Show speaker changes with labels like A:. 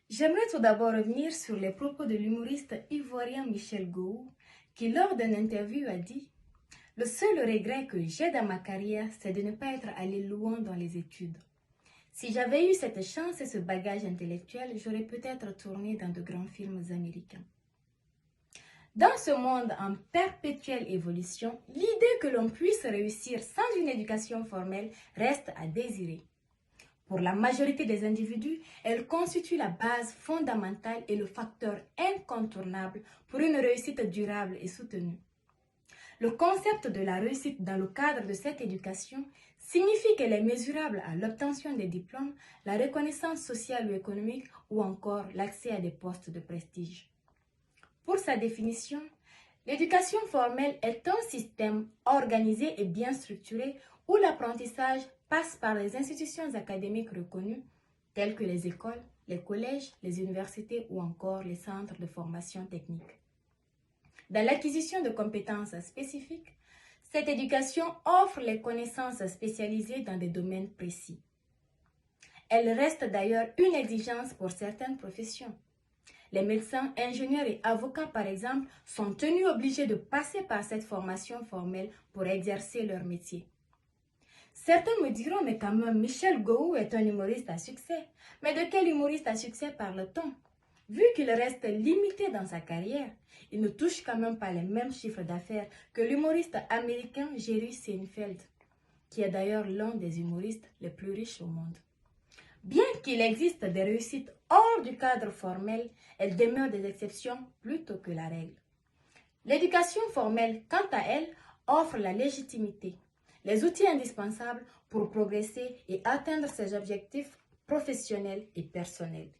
A: J'aimerais tout d'abord revenir sur les propos de l'humoriste ivoirien Michel Gou, qui lors d'une interview a dit « Le seul regret que j'ai dans ma carrière, c'est de ne pas être allé loin dans les études. Si j'avais eu cette chance et ce bagage intellectuel, j'aurais peut-être tourné dans de grands films américains. » Dans ce monde en perpétuelle évolution, l'idée que l'on puisse réussir sans une éducation formelle reste à désirer. Pour la majorité des individus, elle constitue la base fondamentale et le facteur incontournable pour une réussite durable et soutenue. Le concept de la réussite dans le cadre de cette éducation signifie qu'elle est mesurable à l'obtention des diplômes, la reconnaissance sociale ou économique ou encore l'accès à des postes de prestige. Pour sa définition, l'éducation formelle est un système organisé et bien structuré où l'apprentissage passe par les institutions académiques reconnues telles que les écoles, les collèges, les universités ou encore les centres de formation technique. Dans l'acquisition de compétences spécifiques, cette éducation offre les connaissances spécialisées dans des domaines précis. Elle reste d'ailleurs une exigence pour certaines professions. Les médecins, ingénieurs et avocats, par exemple, sont tenus obligés de passer par cette formation formelle pour exercer leur métier. Certains me diront, mais quand même, Michel Gou est un humoriste à succès. Mais de quel humoriste à succès parle-t-on? Vu qu'il reste limité dans sa carrière, il ne touche quand même pas les mêmes chiffres d'affaires que l'humoriste américain Jerry Seinfeld, qui est d'ailleurs l'un des humoristes les plus riches au monde. Bien qu'il existe des réussites hors du cadre formel, elles demeurent des exceptions plutôt que la règle. L'éducation formelle, quant à elle, offre la légitimité, les outils indispensables pour progresser et atteindre ses objectifs professionnels et personnels.